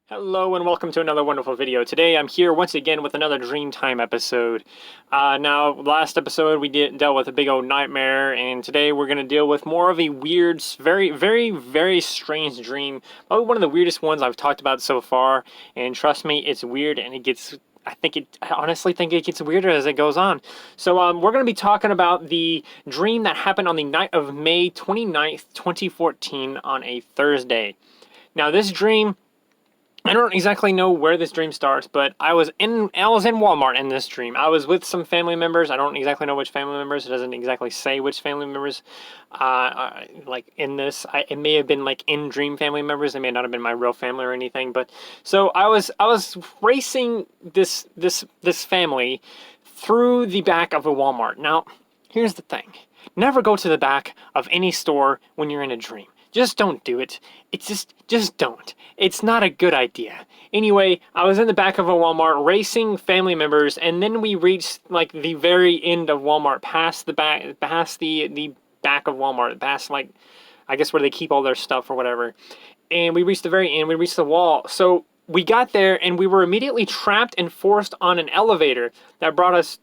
Hello and welcome to another wonderful video. Today I'm here once again with another Dreamtime episode. Now, last episode we dealt with a big old nightmare, and today we're going to deal with more of a weird, very strange dream. Probably one of the weirdest ones I've talked about so far, and trust me, it's weird, and I honestly think it gets weirder as it goes on. So we're going to be talking about the dream that happened on the night of May 29th, 2014 on a Thursday. Now, this dream, I don't exactly know where this dream starts, but I was in Walmart in this dream. I was with some family members. I don't exactly know which family members. It doesn't exactly say which family members. Like in this, it may have been like in dream family members. It may not have been my real family or anything. But so I was racing this family through the back of a Walmart. Now, here's the thing: never go to the back of any store when you're in a dream. Just don't do it. It's just don't. It's not a good idea. Anyway, I was in the back of a Walmart racing family members, and then we reached like the very end of Walmart, past the back of Walmart, past like, I guess where they keep all their stuff or whatever. And we reached the very end. We reached the wall. So we got there, and we were immediately trapped and forced on an elevator that brought us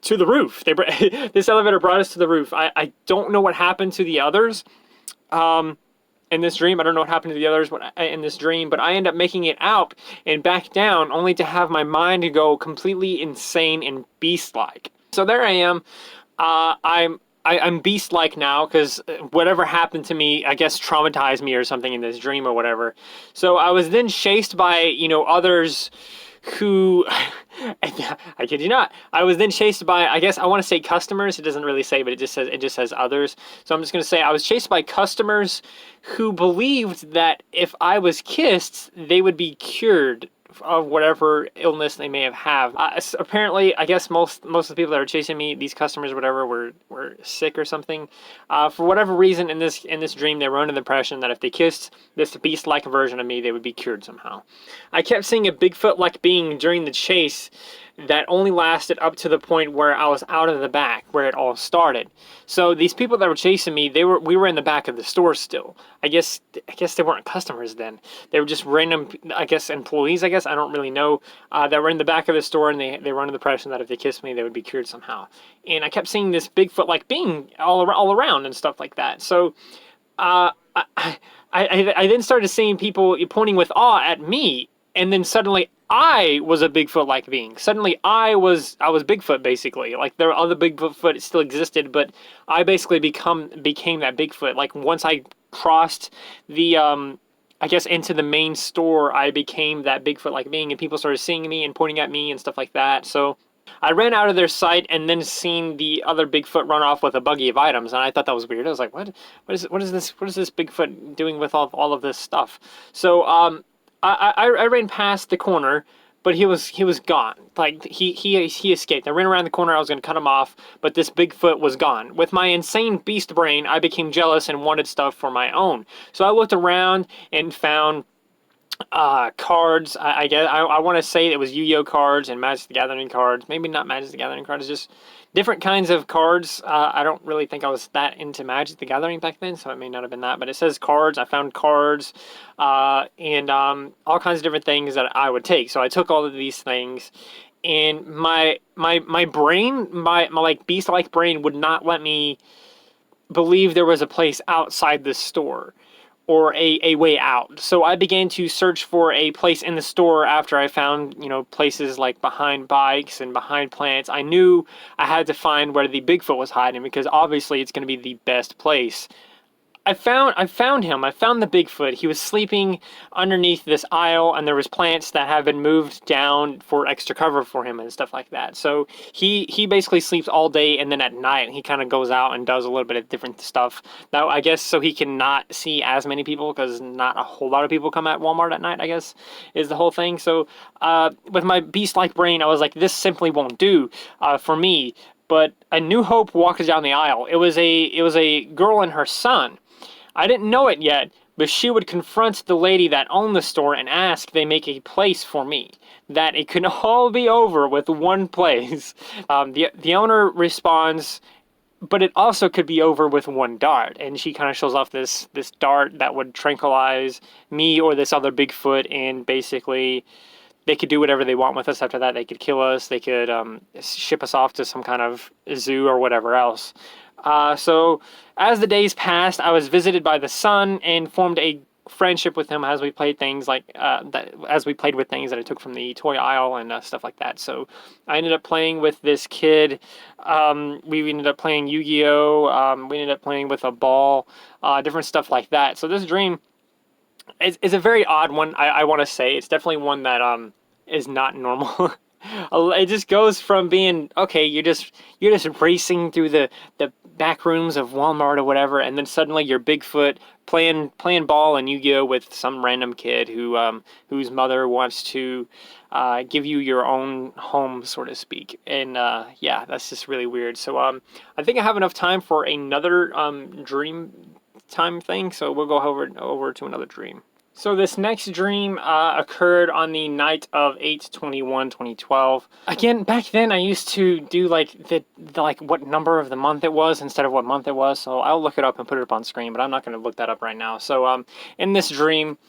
to the roof. This elevator brought us to the roof. I don't know what happened to the others. In this dream, I don't know what happened to the others in this dream, but I end up making it out and back down, only to have my mind go completely insane and beast-like. So there I am. I'm beast-like now because whatever happened to me, I guess, traumatized me or something in this dream or whatever. So I was then chased by, others who, I kid you not, I was then chased by, I guess I want to say customers. It doesn't really say, but it just says others. So I'm just going to say I was chased by customers who believed that if I was kissed, they would be cured of whatever illness they may have. Apparently, I guess most of the people that are chasing me, these customers or whatever, were sick or something. For whatever reason, in this dream, they were under the impression that if they kissed this beast-like version of me, they would be cured somehow. I kept seeing a Bigfoot-like being during the chase that only lasted up to the point where I was out of the back, where it all started. So these people that were chasing me, we were in the back of the store still. I guess they weren't customers then. They were just random, I guess, employees, I guess. I don't really know, that were in the back of the store, and they were under the impression that if they kissed me, they would be cured somehow. And I kept seeing this Bigfoot-like being all around and stuff like that. So I then started seeing people pointing with awe at me, and then suddenly I was a Bigfoot-like being. Suddenly I was Bigfoot, basically. Like, there other Bigfoot still existed, but I basically became that Bigfoot. Like, once I crossed the I guess into the main store, I became that Bigfoot-like being, and people started seeing me and pointing at me and stuff like that. So I ran out of their sight and then seen the other Bigfoot run off with a buggy of items, and I thought that was weird. I was like, what is this Bigfoot doing with all of this stuff? So I ran past the corner, but he was gone. Like, he escaped. I ran around the corner. I was going to cut him off, but this Bigfoot was gone. With my insane beast brain, I became jealous and wanted stuff for my own. So I looked around and found cards. I guess I want to say it was Yu-Gi-Oh cards and Magic the Gathering cards. Maybe not Magic the Gathering cards, just different kinds of cards. I don't really think I was that into Magic the Gathering back then, so it may not have been that. But it says cards. I found cards, and all kinds of different things that I would take. So I took all of these things, and my brain, my like beast-like brain, would not let me believe there was a place outside the store, or a way out. So I began to search for a place in the store after I found, places like behind bikes and behind plants. I knew I had to find where the Bigfoot was hiding, because obviously it's going to be the best place. I found him. I found the Bigfoot. He was sleeping underneath this aisle, and there was plants that have been moved down for extra cover for him and stuff like that. So he basically sleeps all day, and then at night he kind of goes out and does a little bit of different stuff. Now, I guess so he can not see as many people, because not a whole lot of people come at Walmart at night, I guess, is the whole thing. So with my beast-like brain, I was like, this simply won't do for me. But a new hope walked down the aisle. It was a girl and her son. I didn't know it yet, but she would confront the lady that owned the store and ask they make a place for me, that it can all be over with one place. The owner responds but it also could be over with one dart. And she kind of shows off this dart that would tranquilize me or this other Bigfoot, and basically they could do whatever they want with us after that. They could kill us. They could ship us off to some kind of zoo or whatever else. So as the days passed, I was visited by the son and formed a friendship with him as we played things like as we played with things that I took from the toy aisle and stuff like that. So I ended up playing with this kid. We ended up playing Yu-Gi-Oh. We ended up playing with a ball, different stuff like that. So this dream is a very odd one. I want to say it's definitely one that is not normal. It just goes from being okay, you're just racing through the back rooms of Walmart or whatever, and then suddenly you're Bigfoot playing ball and Yu-Gi-Oh with some random kid whose mother wants to give you your own home, so to speak. And yeah, that's just really weird. So I think I have enough time for another dream time thing, so we'll go over to another dream. So this next dream occurred on the night of 8/21/2012. Again, back then I used to do like the like what number of the month it was instead of what month it was. So I'll look it up and put it up on screen, but I'm not going to look that up right now. So in this dream,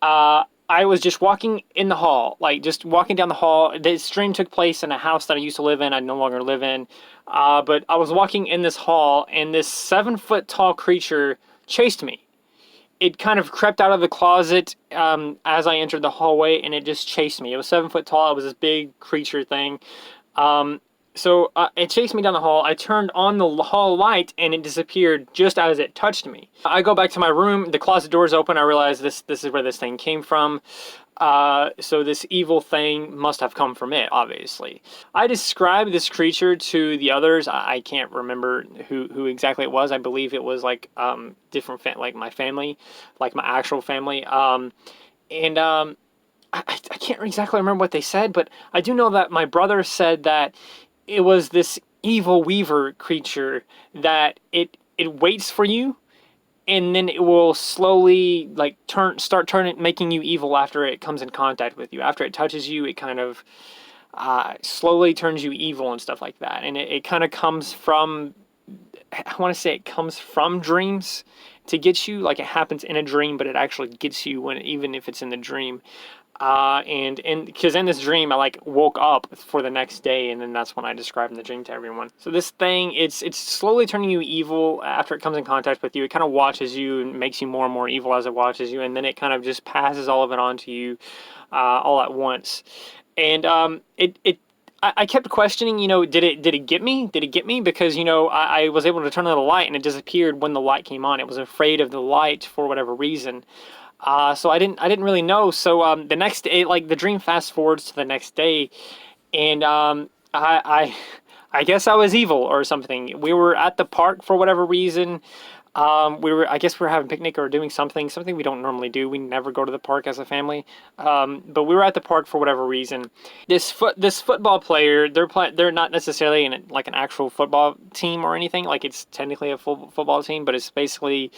I was just walking in the hall, like just walking down the hall. This dream took place in a house that I used to live in. I no longer live in, but I was walking in this hall, and this 7-foot tall creature chased me. It kind of crept out of the closet as I entered the hallway, and it just chased me. It was 7 foot tall. It was this big creature thing. So it chased me down the hall. I turned on the hall light, and it disappeared just as it touched me. I go back to my room. The closet door is open. I realize this is where this thing came from. So this evil thing must have come from it, obviously. I described this creature to the others. I can't remember who exactly it was. I believe it was like different, like my family, like my actual family. I can't exactly remember what they said, but I do know that my brother said that it was this evil weaver creature that it waits for you, and then it will slowly like start making you evil after it comes in contact with you. After it touches you, it kind of slowly turns you evil and stuff like that. And it kind of comes from, I want to say it comes from dreams to get you. Like it happens in a dream, but it actually gets you even if it's in the dream. And because in this dream I like woke up for the next day, and then that's when I described in the dream to everyone. So this thing, it's slowly turning you evil after it comes in contact with you. It kind of watches you and makes you more and more evil as it watches you, and then it kind of just passes all of it on to you all at once. And I kept questioning, did it get me? Did it get me? Because, I was able to turn on the light and it disappeared when the light came on. It was afraid of the light for whatever reason. So I didn't really know. So the next day, like the dream fast forwards to the next day, and I guess I was evil or something. We were at the park for whatever reason. I guess we were having a picnic or doing something we don't normally do. We never go to the park as a family. But we were at the park for whatever reason. This football player, they're not necessarily in like an actual football team or anything. Like it's technically a full football team, but it's basically,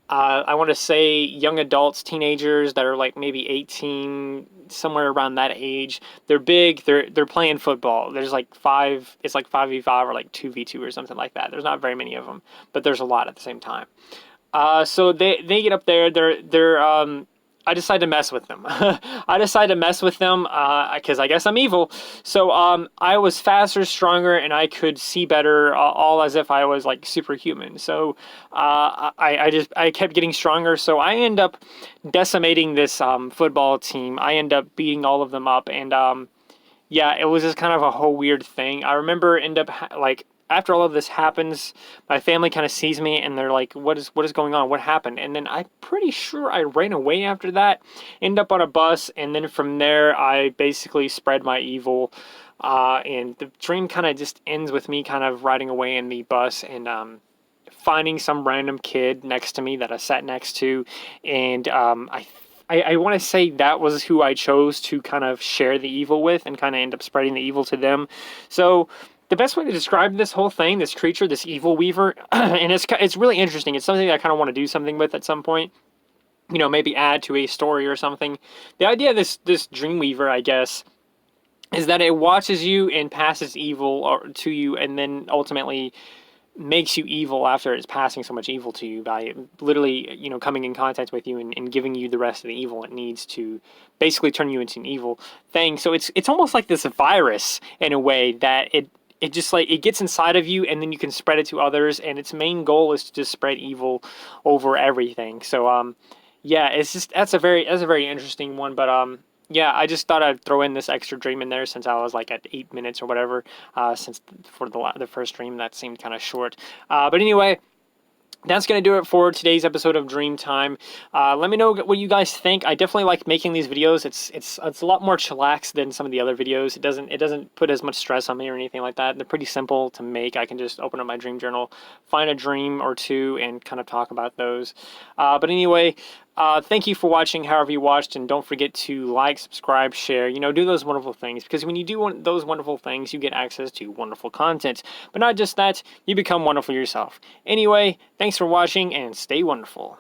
I want to say young adults, teenagers that are like maybe 18, somewhere around that age. They're big. They're playing football. There's like it's like 5v5 or like 2v2 or something like that. There's not very many of them, but there's a lot at the same time. So they get up there. I decide to mess with them. I decide to mess with them because I guess I'm evil. So I was faster, stronger, and I could see better, all as if I was like superhuman. So I kept getting stronger. So I end up decimating this football team. I end up beating all of them up, and yeah, it was just kind of a whole weird thing. I remember after all of this happens, my family kind of sees me and they're like, what is going on? What happened? And then I'm pretty sure I ran away after that, end up on a bus, and then from there I basically spread my evil. And the dream kind of just ends with me kind of riding away in the bus and finding some random kid next to me that I sat next to. And I want to say that was who I chose to kind of share the evil with and kind of end up spreading the evil to them. So the best way to describe this whole thing, this creature, this evil weaver, and it's really interesting. It's something that I kind of want to do something with at some point. Maybe add to a story or something. The idea of this dream weaver, I guess, is that it watches you and passes evil to you, and then ultimately makes you evil after it's passing so much evil to you by literally, you know, coming in contact with you and giving you the rest of the evil it needs to basically turn you into an evil thing. So it's almost like this virus in a way that it just like it gets inside of you and then you can spread it to others, and its main goal is to just spread evil over everything. So yeah, it's just that's a very interesting one. But yeah, I just thought I'd throw in this extra dream in there since I was like at 8 minutes or whatever. Since for the first dream that seemed kind of short. But anyway, that's going to do it for today's episode of Dream Time. Let me know what you guys think. I definitely like making these videos. It's a lot more chillax than some of the other videos. It doesn't put as much stress on me or anything like that. They're pretty simple to make. I can just open up my dream journal, find a dream or two, and kind of talk about those. But anyway, thank you for watching however you watched, and don't forget to like, subscribe, share, you know, do those wonderful things, because when you do those wonderful things, you get access to wonderful content. But not just that, you become wonderful yourself. Anyway, thanks for watching, and stay wonderful.